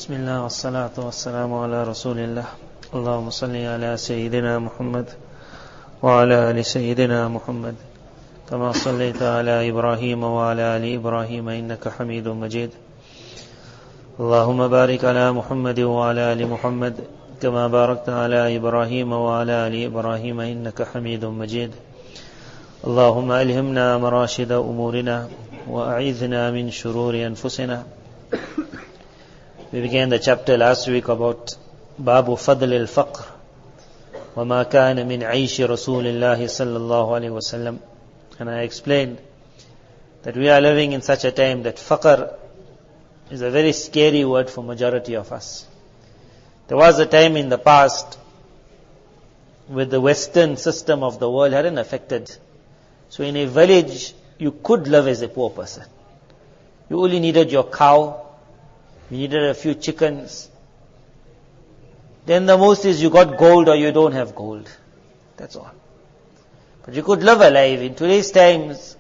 بسم الله والصلاة والسلام على رسول الله اللهم صل على سيدنا محمد وعلى آل سيدنا محمد كما صليت على إبراهيم وعلى آل إبراهيم إنك حميد مجيد اللهم بارك على محمد وعلى آل محمد كما باركت على إبراهيم وعلى آل إبراهيم إنك حميد مجيد اللهم ألهمنا مراشد أمورنا وأعذنا من شرور أنفسنا. We began the chapter last week about Babu Fadl al-Faqr وَمَا كَانَ مِنْ عَيْشِ رَسُولِ اللَّهِ صَلَّى اللَّهُ عَلَيْهِ وَسَلَّمَ. And I explained that we are living in such a time that faqr is a very scary word for majority of us. There was a time in the past where the Western system of the world hadn't affected. So in a village, you could live as a poor person. You only needed your cow, you needed a few chickens. Then the most is you got gold or you don't have gold. That's all. But you could live a life. In today's times,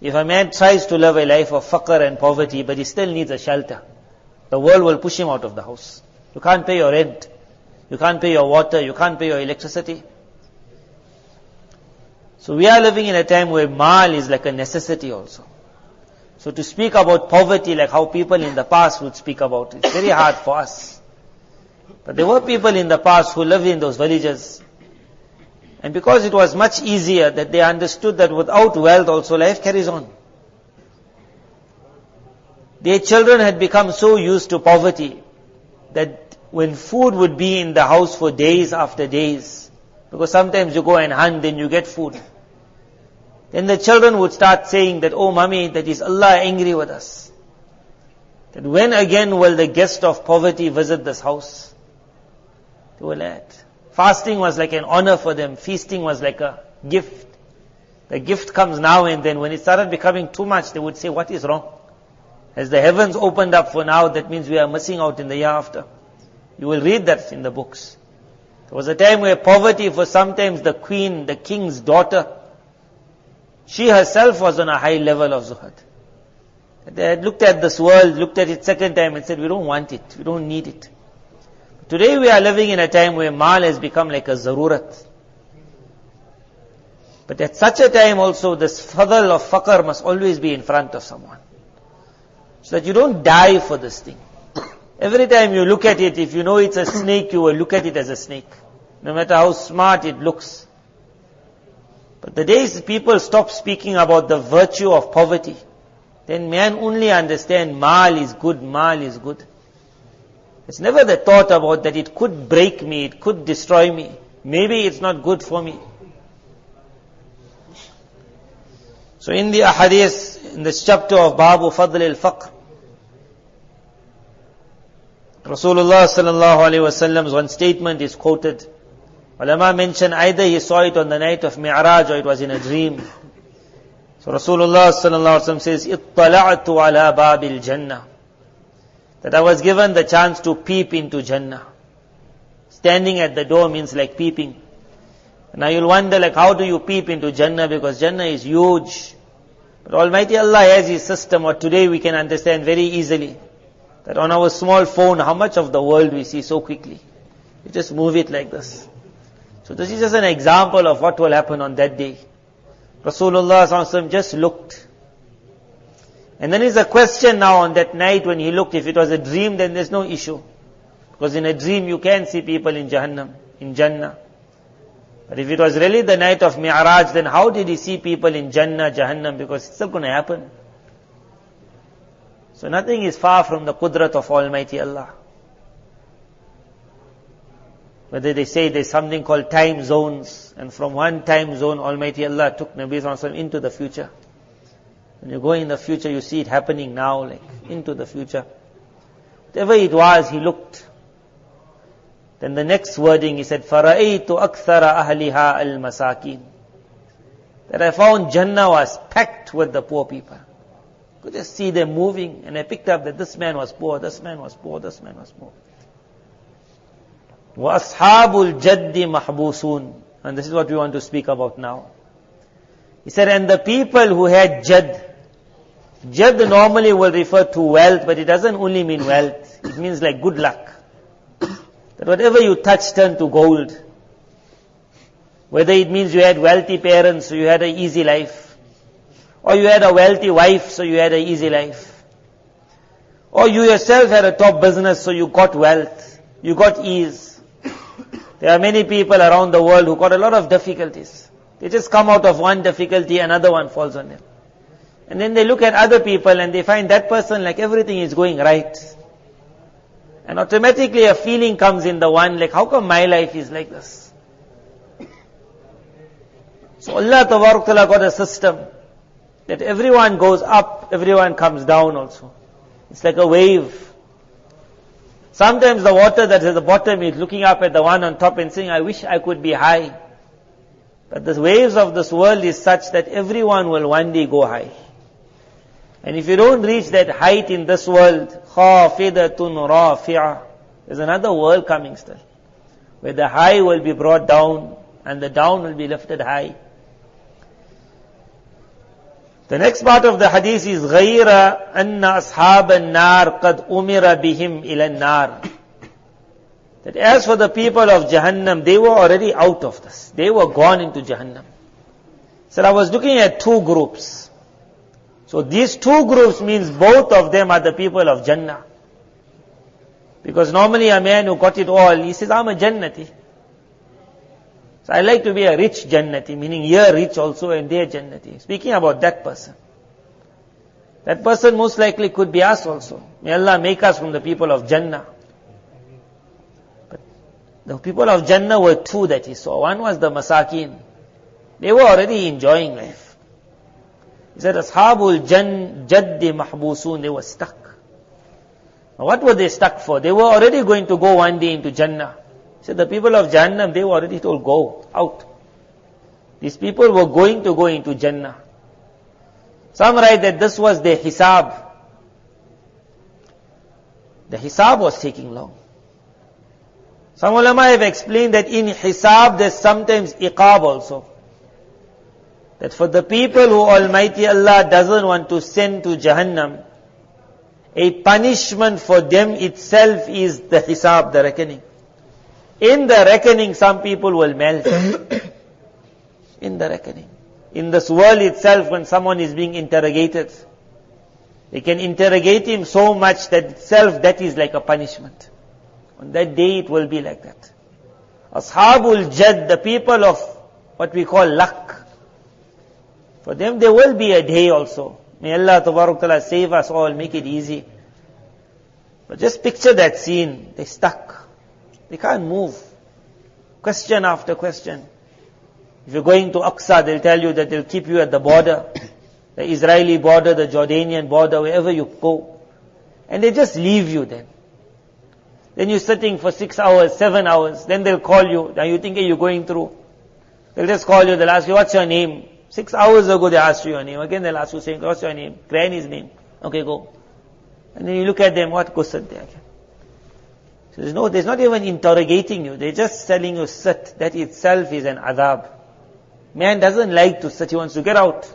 if a man tries to live a life of faqr and poverty, but he still needs a shelter, the world will push him out of the house. You can't pay your rent. You can't pay your water. You can't pay your electricity. So we are living in a time where mal is like a necessity also. So to speak about poverty like how people in the past would speak about it, it's very hard for us. But there were people in the past who lived in those villages. And because it was much easier, that they understood that without wealth also life carries on. Their children had become so used to poverty that when food would be in the house for days after days, because sometimes you go and hunt, then you get food. Then the children would start saying that, oh mommy, that is Allah angry with us. That when again will the guest of poverty visit this house? They were glad. Fasting was like an honor for them. Feasting was like a gift. The gift comes now and then. When it started becoming too much, they would say, what is wrong? As the heavens opened up for now, that means we are missing out in the year after. You will read that in the books. There was a time where poverty, for sometimes the queen, the king's daughter, she herself was on a high level of zuhad. They had looked at this world, looked at it second time and said, we don't want it, we don't need it. Today we are living in a time where mal has become like a zarurat. But at such a time also, this fadl of faqr must always be in front of someone. So that you don't die for this thing. Every time you look at it, if you know it's a snake, you will look at it as a snake. No matter how smart it looks. But the days people stop speaking about the virtue of poverty, then man only understand mal is good, mal is good. It's never the thought about that it could break me, it could destroy me. Maybe it's not good for me. So in the ahadith, in this chapter of Babu Fadl al-Faqr, Rasulullah sallallahu alaihi wasallam's one statement is quoted. Ulama mention either he saw it on the night of Mi'raj or it was in a dream. So Rasulullah sallallahu alaihi wasallam says, "Ittala'tu ala babil Jannah." That I was given the chance to peep into Jannah. Standing at the door means like peeping. Now you'll wonder like how do you peep into Jannah, because Jannah is huge. But Almighty Allah has His system, what today we can understand very easily. That on our small phone, how much of the world we see so quickly. You just move it like this. So this is just an example of what will happen on that day. Rasulullah ﷺ just looked. And then is a question now on that night when he looked, if it was a dream then there's no issue. Because in a dream you can see people in Jahannam, in Jannah. But if it was really the night of Mi'raj, then how did he see people in Jannah, Jahannam? Because it's still going to happen. So nothing is far from the qudrat of Almighty Allah. Whether they say there's something called time zones, and from one time zone Almighty Allah took Nabi Sallallahu Alaihi Wasallam into the future. When you go in the future, you see it happening now, like into the future. Whatever it was, he looked. Then the next wording, he said, فَرَأَيْتُ أَكْثَرَ أَهْلِهَا الْمَسَاكِينَ. That I found Jannah was packed with the poor people. You could just see them moving, and I picked up that this man was poor, this man was poor, this man was poor. وَأَصْحَابُ الْجَدِّ مَحْبُوسُونَ. And this is what we want to speak about now. He said, and the people who had Jad. Jad normally will refer to wealth, but it doesn't only mean wealth. It it means like good luck. That whatever you touch turned to gold. Whether it means you had wealthy parents, so you had an easy life. Or you had a wealthy wife, so you had an easy life. Or you yourself had a top business, so you got wealth. You got ease. There are many people around the world who got a lot of difficulties. They just come out of one difficulty, another one falls on them. And then they look at other people and they find that person like everything is going right. And automatically a feeling comes in the one like, how come my life is like this? So Allah Tabarak Ta'ala got a system that everyone goes up, everyone comes down also. It's like a wave. Sometimes the water that is at the bottom is looking up at the one on top and saying, I wish I could be high. But the waves of this world is such that everyone will one day go high. And if you don't reach that height in this world, خَافِضَةٌ رَافِعَةٌ, there's another world coming still, where the high will be brought down and the down will be lifted high. The next part of the hadith is غَيْرَ أَنَّ أَصْحَابَ النَّارِ قَدْ أُمِرَ بِهِمْ إِلَى النَّارِ. That as for the people of Jahannam, they were already out of this. They were gone into Jahannam. So I was looking at two groups. So these two groups means both of them are the people of Jannah. Because normally a man who got it all, he says, I'm a Jannati. So I like to be a rich Jannati, meaning you're rich also and they're Jannati. Speaking about that person. That person most likely could be us also. May Allah make us from the people of Jannah. But the people of Jannah were two that he saw. One was the Masakin. They were already enjoying life. He said, Ashabul Jaddi Mahbusun, they were stuck. Now what were they stuck for? They were already going to go one day into Jannah. He said, the people of Jahannam, they were already told, go out. These people were going to go into Jannah. Some write that this was their hisab. The hisab was taking long. Some ulama have explained that in hisab there's sometimes iqab also. That for the people who Almighty Allah doesn't want to send to Jahannam, a punishment for them itself is the hisab, the reckoning. In the reckoning, some people will melt. In the reckoning. In this world itself, when someone is being interrogated, they can interrogate him so much that itself that is like a punishment. On that day it will be like that. Ashabul Jad, the people of what we call luck, for them there will be a day also. May Allah Tabarak Ta'ala save us all, make it easy. But just picture that scene. They're stuck. They can't move. Question after question. If you're going to Aqsa, they'll tell you that they'll keep you at the border. The Israeli border, the Jordanian border, wherever you go. And they just leave you then. Then you're sitting for 6 hours, 7 hours. Then they'll call you. Now you think you're going through. They'll just call you. They'll ask you, what's your name? 6 hours ago they asked you your name. Again they'll ask you, saying, what's your name? Granny's name. Okay, go. And then you look at them, what? Go sit there again. So there's not even interrogating you. They're just telling you sit. That itself is an adhab. Man doesn't like to sit. He wants to get out.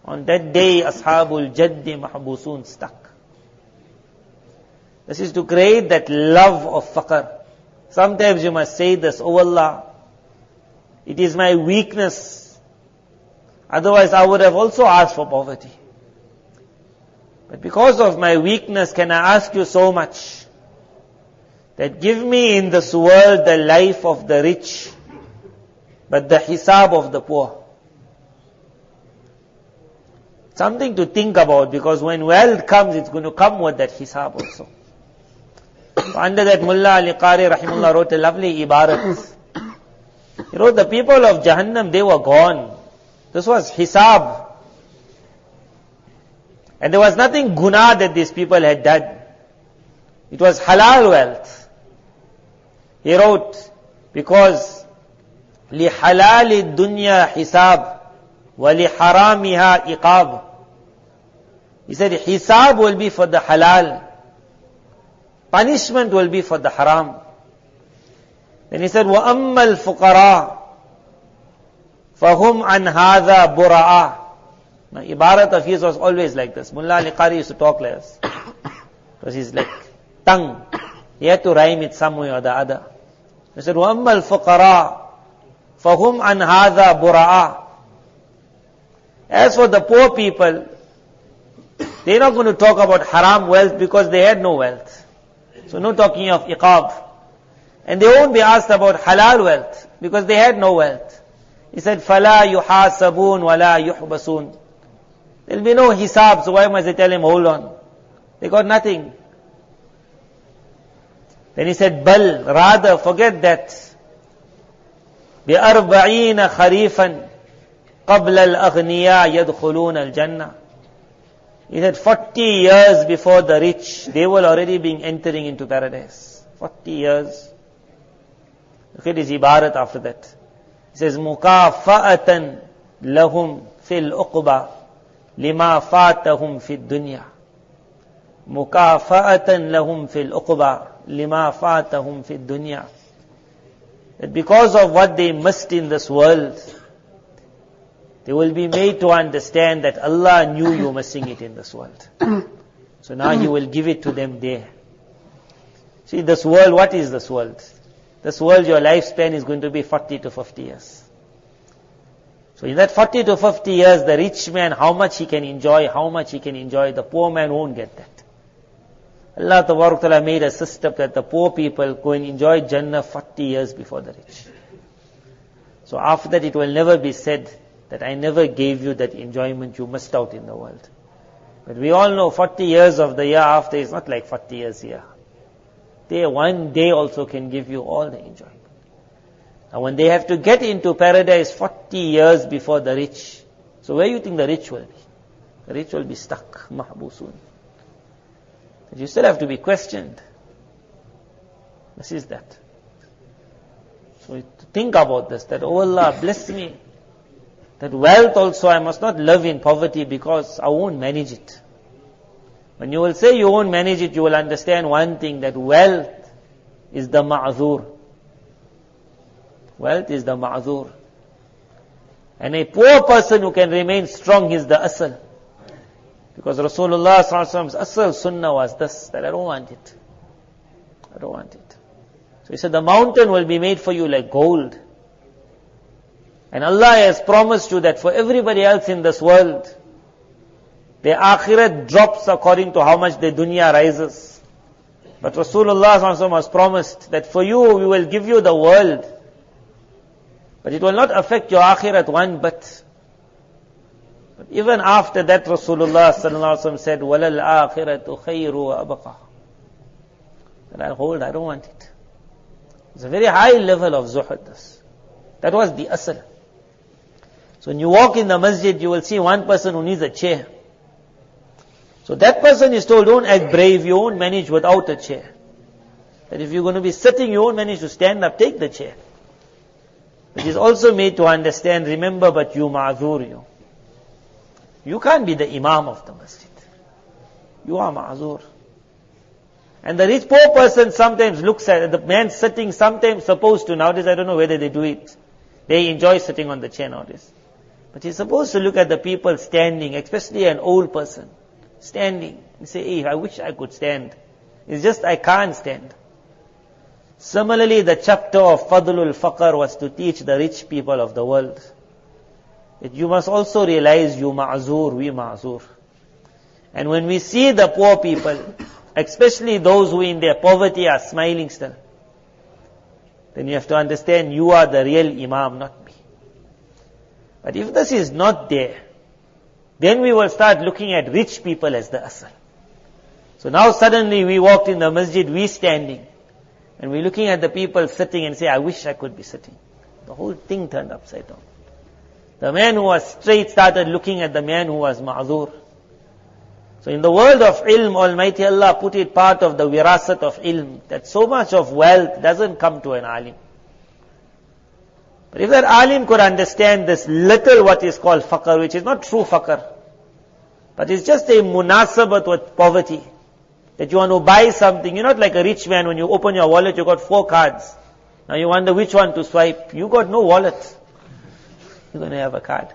On that day, Ashabul Jaddi Mahbusun stuck. This is to create that love of faqr. Sometimes you must say this, oh Allah, it is my weakness. Otherwise I would have also asked for poverty. But because of my weakness, can I ask you so much? That give me in this world the life of the rich, but the hisab of the poor. Something to think about, because when wealth comes, it's going to come with that hisab also. So under that, Mullah Ali Qari Rahimullah wrote a lovely ibarat. He wrote, the people of Jahannam, they were gone. This was hisab. And there was nothing guna that these people had done. It was halal wealth. He wrote, because لِحَلَالِ الدُّنْيَا حِسَاب وَلِحَرَامِهَا إِقَاب. He said, hisab will be for the halal. Punishment will be for the haram. Then he said, وَأَمَّا الْفُقَرَاء فَهُمْ عَنْ هَذَا بُرَآ. Now, ibarat of his was always like this. Mullah Ali Qari used to talk like this. Because he's like, tongue. He had to rhyme it some way or the other. He said, وَأَمَّا الْفُقَرَاء فَهُمْ عَنْ هَذَا بُرَعَاء. As for the poor people, they're not going to talk about haram wealth because they had no wealth. So no talking of iqab. And they won't be asked about halal wealth because they had no wealth. He said, فَلَا يُحَاسَبُونَ وَلَا يُحْبَسُونَ. There'll be no hisab, so why must they tell him, hold on? They got nothing. Then he said, بَل, rather, forget that. بِأَرْبَعِينَ خَرِيفًا قَبْلَ الْأَغْنِيَا يَدْخُلُونَ الْجَنَّةِ. He said 40 years before the rich, they will already be entering into paradise. 40 years. Look at his ibarat after that. He says, مُكَافَأَةً لَهُمْ فِي الْأُقْبَى لِمَا فَاتَهُمْ فِي الدُّنْيَا. مُكَافَأَةً لَهُمْ فِي الْأُقْبَى لِمَا فَاتَهُمْ فِي الدُّنْيَا. That because of what they missed in this world, they will be made to understand that Allah knew you missing it in this world. So now He will give it to them there. See, this world, what is this world? This world, your lifespan is going to be 40 to 50 years. So in that 40 to 50 years, the rich man, how much he can enjoy, the poor man won't get that. Allah Ta'ala made a system that the poor people go and enjoy Jannah 40 years before the rich. So after that, it will never be said that I never gave you that enjoyment you missed out in the world. But we all know 40 years of the year after is not like 40 years here. One day also can give you all the enjoyment. Now when they have to get into paradise 40 years before the rich, so where do you think the rich will be? The rich will be stuck, mahbusun. You still have to be questioned. This is that. So think about this, that, oh Allah, bless me. That wealth also, I must not live in poverty because I won't manage it. When you will say you won't manage it, you will understand one thing, that wealth is the ma'zur. Wealth is the ma'zur. And a poor person who can remain strong is the asal. Because Rasulullah Sallallahu Alaihi Wasallam's asal sunnah was this, that I don't want it. I don't want it. So he said the mountain will be made for you like gold. And Allah has promised you that for everybody else in this world, their akhirat drops according to how much their dunya rises. But Rasulullah was promised that for you, we will give you the world. But it will not affect your akhirat one bit. But even after that, Rasulullah said, وَلَلْ آخِرَةُ خَيْرُ وَأَبَقَى. And I don't want it. It's a very high level of zuhud. That was the asal. So when you walk in the masjid, you will see one person who needs a chair. So that person is told, don't act brave, you won't manage without a chair. That if you're going to be sitting, you won't manage to stand up, take the chair. It is also made to understand, remember, but you ma'zur you. You can't be the imam of the masjid. You are ma'zur. And the rich poor person sometimes looks at the man sitting, sometimes supposed to, nowadays I don't know whether they do it. They enjoy sitting on the chair nowadays. But he's supposed to look at the people standing, especially an old person, standing, and say, hey, I wish I could stand. It's just I can't stand. Similarly, the chapter of Fadlul Faqr was to teach the rich people of the world that you must also realize you ma'zur, we ma'zur. And when we see the poor people, especially those who in their poverty are smiling still, then you have to understand you are the real imam, not me. But if this is not there, then we will start looking at rich people as the asal. So now suddenly we walked in the masjid, we standing, and we're looking at the people sitting and say, I wish I could be sitting. The whole thing turned upside down. The man who was straight started looking at the man who was ma'zur. So in the world of ilm, Almighty Allah put it part of the wirasat of ilm, that so much of wealth doesn't come to an alim. But if that alim could understand this little what is called faqr, which is not true faqr, but it's just a munasabat with poverty, that you want to buy something, you're not like a rich man, when you open your wallet, you got 4 cards. Now you wonder which one to swipe. You got no wallet. You're going to have a card.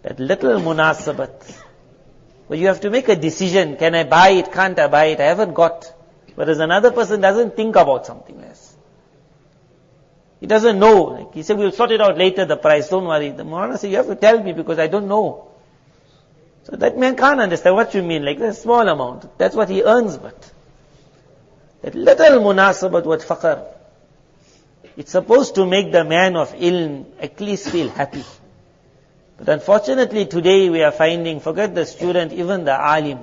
That little munasabat, But you have to make a decision. Can I buy it? Can't I buy it? I haven't got. Whereas another person doesn't think about something else. He doesn't know. Like he said, we'll sort it out later, the price. Don't worry. The Maulana said, you have to tell me because I don't know. So that man can't understand what you mean. Like a small amount. That's what he earns, but that little munasabat with faqr, it's supposed to make the man of ilm at least feel happy. But unfortunately today we are finding, forget the student, even the alim,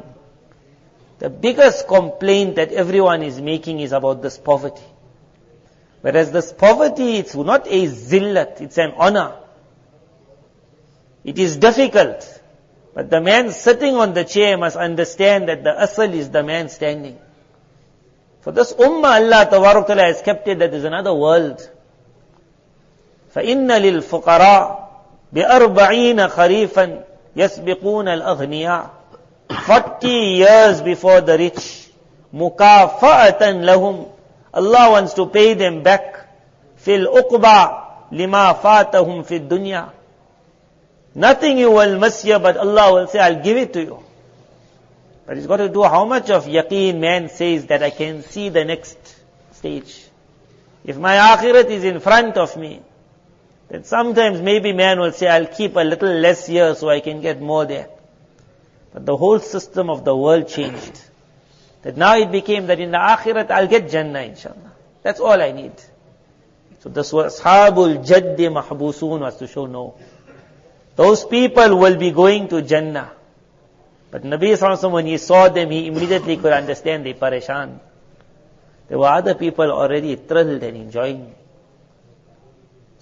the biggest complaint that everyone is making is about this poverty. Whereas this poverty, it's not a zillat, it's an honor. It is difficult. But the man sitting on the chair must understand that the asal is the man standing. For this ummah, Allah Tabarak Ta'ala has kept it that there is another world. فَإِنَّ لِلْفُقَرَاءِ بِأَرْبَعِينَ خَرِيفًا يَسْبِقُونَ الْأَغْنِيَاءِ 40 years before the rich. مُكَافَأَةً لَهُمْ. Allah wants to pay them back. فِي الْأُقْبَى لِمَا فَاتَهُمْ فِي الدُّنْيَا. Nothing you will miss here, but Allah will say, I'll give it to you. But he's got to do how much of yaqeen man says that I can see the next stage. If my akhirat is in front of me, then sometimes maybe man will say, I'll keep a little less here so I can get more there. But the whole system of the world changed. That now it became that in the akhirat I'll get Jannah inshallah. That's all I need. So this was Ashabul Jaddi Mahbusun was to show no. Those people will be going to Jannah. But Nabi Sallallahu Alaihi Wasallam, when he saw them, he immediately could understand they pareshan. There were other people already thrilled and enjoying.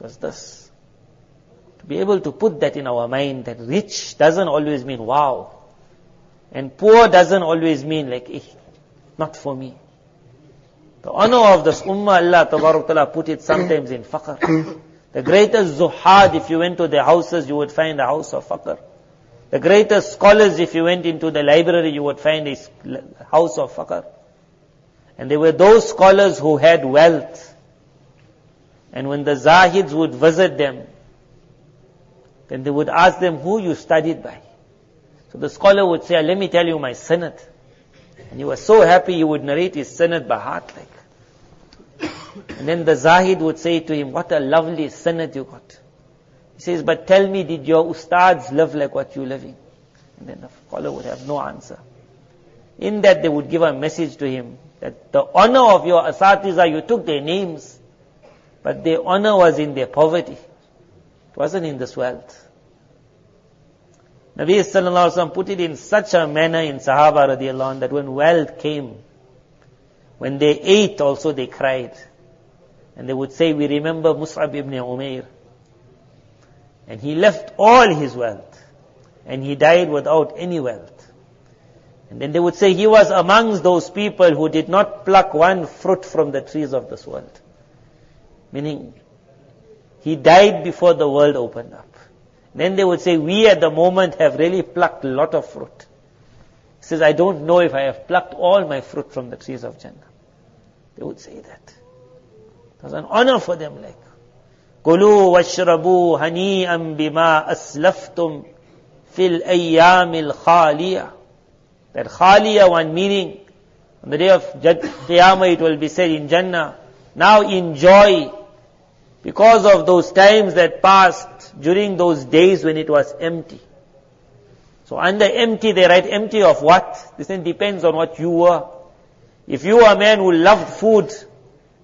Just this. To be able to put that in our mind, that rich doesn't always mean wow. And poor doesn't always mean like, not for me. The honor of this ummah, Allah Tabarak Ta'ala put it sometimes in faqr. The greatest zuhad, if you went to their houses, you would find a house of faqr. The greatest scholars, if you went into the library, you would find a house of faqr. And there were those scholars who had wealth. And when the zahids would visit them, then they would ask them who you studied by. So the scholar would say, let me tell you my sanad. And he was so happy he would narrate his sanad by heart like. And then the zahid would say to him, what a lovely sanad you got. He says, but tell me, did your ustads live like what you're living? And then the scholar would have no answer. In that they would give a message to him, that the honor of your asatiza, you took their names, but their honor was in their poverty. It wasn't in this wealth. Nabi Sallallahu Alaihi Wasallam put it in such a manner in Sahaba radiallahu anh, that when wealth came, when they ate also they cried. And they would say, we remember Mus'ab ibn Umair. And he left all his wealth. And he died without any wealth. And then they would say, he was amongst those people who did not pluck one fruit from the trees of this world. Meaning, he died before the world opened up. Then they would say, we at the moment have really plucked a lot of fruit. He says, I don't know if I have plucked all my fruit from the trees of Jannah. They would say that. It was an honor for them like, Kulu washrabu hani'an bima aslaftum fil ayyamil khaliya. That khaliya one meaning, on the day of Qiyamah it will be said in Jannah, now enjoy because of those times that passed during those days when it was empty. So under empty they write empty of what? This then depends on what you were. If you were a man who loved food,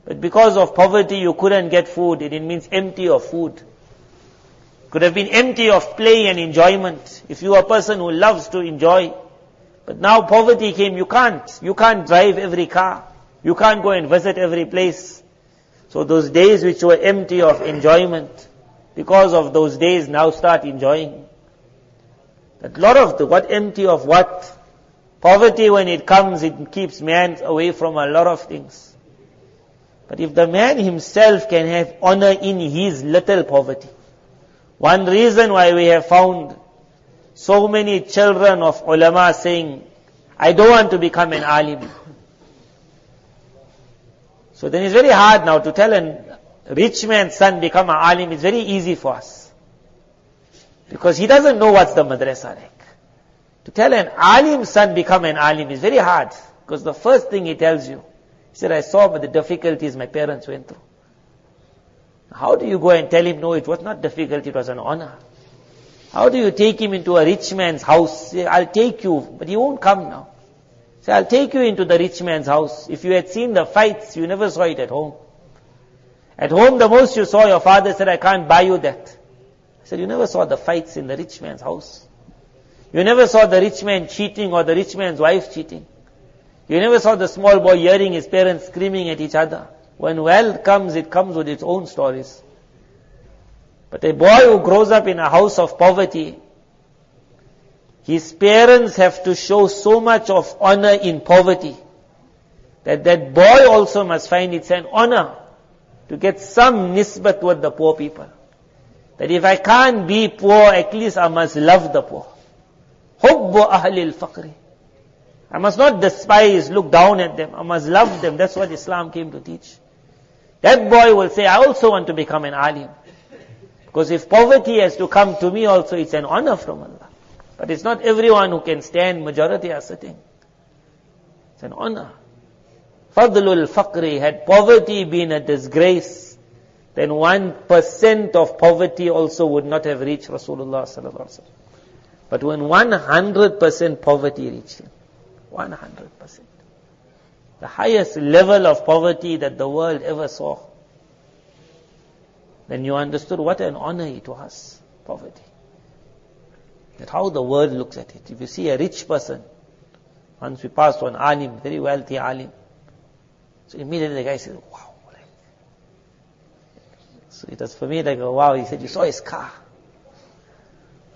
but because of poverty you couldn't get food, it means empty of food. Could have been empty of play and enjoyment. If you are a person who loves to enjoy, but now poverty came, you can't drive every car. You can't go and visit every place. So those days which were empty of enjoyment, because of those days now start enjoying. That lot of what empty of what? Poverty when it comes, it keeps man away from a lot of things. But if the man himself can have honor in his little poverty. One reason why we have found so many children of ulama saying, I don't want to become an alim. So then it's very hard now to tell a rich man's son become an alim. It's very easy for us. Because he doesn't know what's the madrasa like. To tell an alim son become an alim is very hard. Because the first thing he tells you, he said, I saw the difficulties my parents went through. How do you go and tell him, no, it was not difficult, it was an honor? How do you take him into a rich man's house? Say, I'll take you, but he won't come now. Say, I'll take you into the rich man's house. If you had seen the fights, you never saw it at home. At home, the most you saw, your father said, I can't buy you that. I said, you never saw the fights in the rich man's house. You never saw the rich man cheating or the rich man's wife cheating. You never saw the small boy hearing his parents screaming at each other. When wealth comes, it comes with its own stories. But a boy who grows up in a house of poverty, his parents have to show so much of honor in poverty, that that boy also must find it's an honor to get some nisbat with the poor people. That if I can't be poor, at least I must love the poor. Hubbu ahlil faqri. I must not despise, look down at them. I must love them. That's what Islam came to teach. That boy will say, I also want to become an alim. Because if poverty has to come to me also, it's an honor from Allah. But it's not everyone who can stand, majority are sitting. It's an honor. Fadlul faqri, had poverty been a disgrace, then 1% of poverty also would not have reached Rasulullah sallallahu alaihi wasallam. But when 100% poverty reached him, 100%, the highest level of poverty that the world ever saw, then you understood what an honor it was, poverty. That's how the world looks at it. If you see a rich person, once we passed one alim, very wealthy alim, so immediately the guy said, wow. So it was for me like, wow, he said, you saw his car.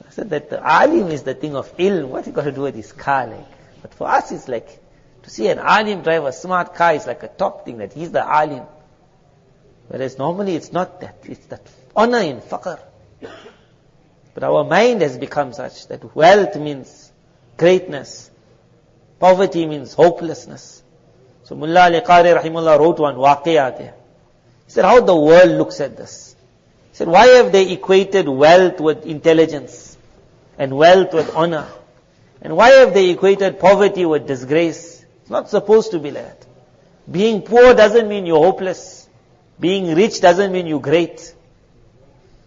I said that the alim is the thing of ilm, what you got to do with his car like? But for us it's like, to see an alim drive a smart car is like a top thing, that he's the alim. Whereas normally it's not that, it's that honor in faqr. But our mind has become such that wealth means greatness, poverty means hopelessness. So Mullah Ali Qari Rahimullah wrote one waqiyah there. He said how the world looks at this. He said, why have they equated wealth with intelligence and wealth with honor? And why have they equated poverty with disgrace? It's not supposed to be like that. Being poor doesn't mean you're hopeless. Being rich doesn't mean you're great.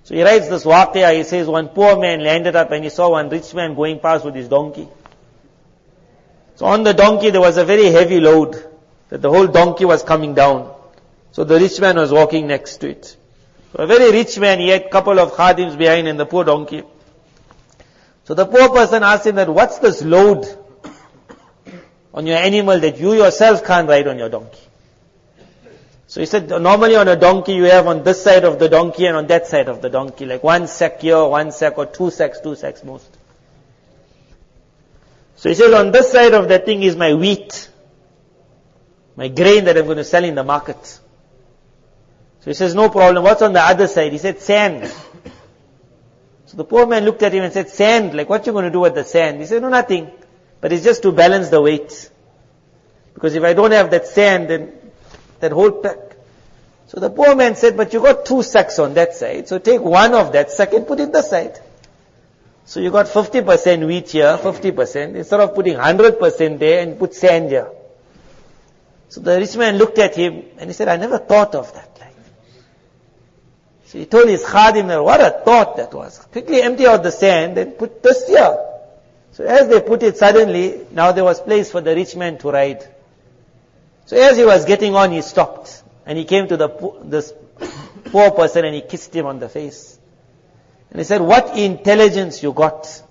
So he writes this waqiyah, he says, one poor man landed up and he saw one rich man going past with his donkey. So on the donkey there was a very heavy load, that the whole donkey was coming down. So the rich man was walking next to it. So a very rich man, he had a couple of khadims behind and the poor donkey. So the poor person asked him that, what's this load on your animal that you yourself can't ride on your donkey? So he said, normally on a donkey you have on this side of the donkey and on that side of the donkey, like one sack here, one sack, or two sacks most. So he said, on this side of that thing is my wheat, my grain that I'm going to sell in the market. So he says, no problem. What's on the other side? He said, sand. So the poor man looked at him and said, sand, like what you going to do with the sand? He said, no, nothing. But it's just to balance the weight. Because if I don't have that sand, then that whole pack. So the poor man said, but you got two sacks on that side. So take one of that sack and put it this side. So you got 50% wheat here, 50%. Instead of putting 100% there and put sand here. So the rich man looked at him and he said, I never thought of that. So he told his khadim, what a thought that was. Quickly empty out the sand and put this here. So as they put it, suddenly, now there was place for the rich man to ride. So as he was getting on, he stopped. And he came to this poor person and he kissed him on the face. And he said, what intelligence you got.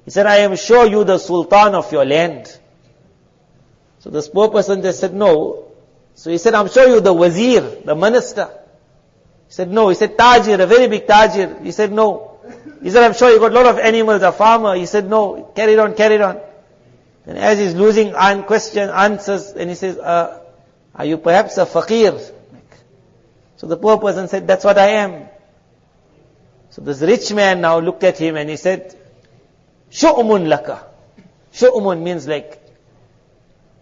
He said, I am sure you the sultan of your land. So this poor person just said, no. So he said, I'm sure you the wazir, the minister. He said, no. He said, tajir, a very big tajir. He said, no. He said, I'm sure you got a lot of animals, a farmer. He said, no. Carry on. And as he's losing answers, and he says, are you perhaps a faqir? So the poor person said, that's what I am. So this rich man now looked at him and he said, shu'mun laka. Shu'mun means like,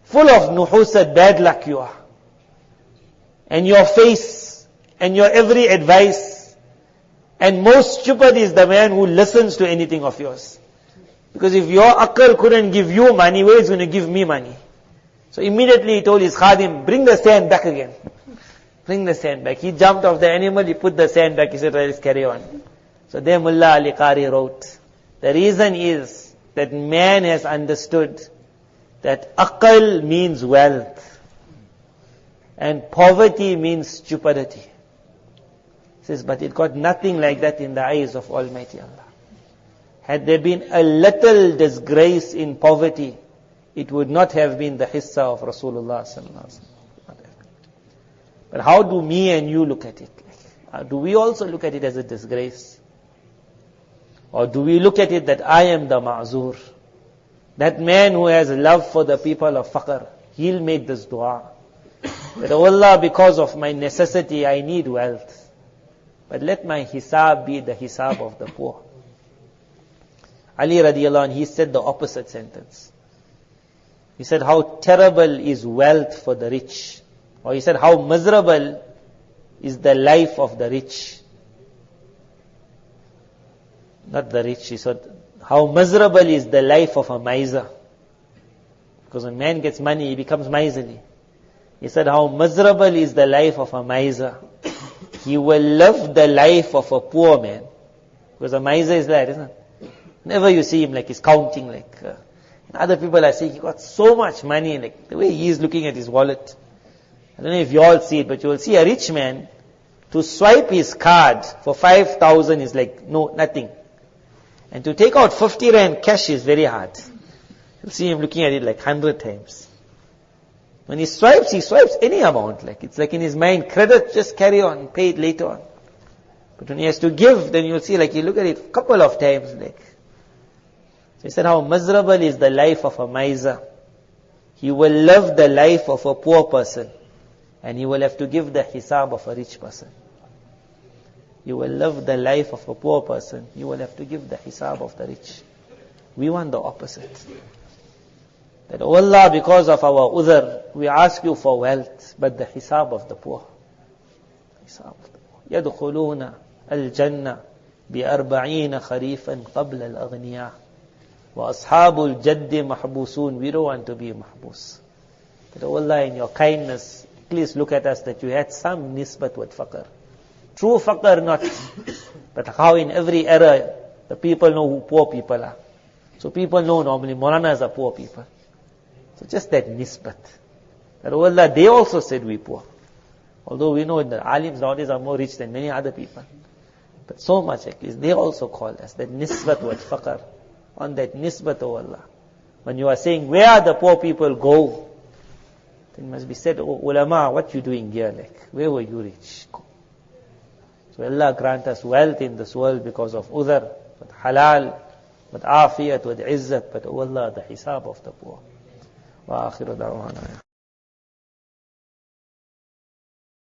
full of nuhusat, bad luck you are. And your face, and your every advice, and most stupid is the man who listens to anything of yours. Because if your akal couldn't give you money, where is going to give me money? So immediately he told his khadim, bring the sand back again. Bring the sand back. He jumped off the animal, he put the sand back, he said, let's carry on. So there Mullah Ali Qari wrote, the reason is that man has understood that aql means wealth and poverty means stupidity. He says, but it got nothing like that in the eyes of Almighty Allah. Had there been a little disgrace in poverty, it would not have been the hissa of Rasulullah sallallahu alaihi wasallam. But how do me and you look at it? Do we also look at it as a disgrace? Or do we look at it that I am the ma'zur? That man who has love for the people of faqr, he'll make this dua. That, oh Allah, because of my necessity, I need wealth. But let my hisab be the hisab of the poor. Ali radiallahu anh, he said the opposite sentence. He said, how terrible is wealth for the rich. Or he said, how miserable is the life of the rich. Not the rich, he said, how miserable is the life of a miser. Because when man gets money, he becomes miserly. He said, how miserable is the life of a miser. He will live the life of a poor man. Because a miser is that, isn't it? Whenever you see him, like he's counting, like other people are saying, he got so much money, like the way he is looking at his wallet. I don't know if you all see it, but you will see a rich man, to swipe his card for 5,000 is like, no, nothing. And to take out 50 rand cash is very hard. You'll see him looking at it like 100 times. When he swipes any amount. Like it's like in his mind, credit, just carry on, pay it later on. But when he has to give, then you'll see like you look at it a couple of times. Like, so he said, how miserable is the life of a miser. He will live the life of a poor person. And he will have to give the hisab of a rich person. You will live the life of a poor person. You will have to give the hisab of the rich. We want the opposite. That, oh Allah, because of our udhr, we ask you for wealth, but the hisab of the poor. Hisab of the poor. يَدْخُلُونَ الْجَنَّةِ بِأَرْبَعِينَ خَرِيفًا قَبْلَ الْأَغْنِيَاءِ وَأَصْحَابُ الْجَدِّ مَحْبُوسُونَ. We don't want to be mahbus. That, oh Allah, in your kindness, please look at us that you had some nisbat with faqr. True faqr not. But how in every era, the people know who poor people are. So people know normally Maulanas are poor people. So just that nisbat. That, oh Allah, they also said we poor. Although we know that alims nowadays are more rich than many other people. But so much at least, they also called us that nisbat with faqr. On that nisbat, oh Allah. When you are saying, where are the poor people go? Then it must be said, oh ulama, what you doing here? Like, where were you rich? So Allah grant us wealth in this world because of udhr, with halal, with afiyat, with izzat, but oh Allah, the hisab of the poor. Wa akhiru da'wana.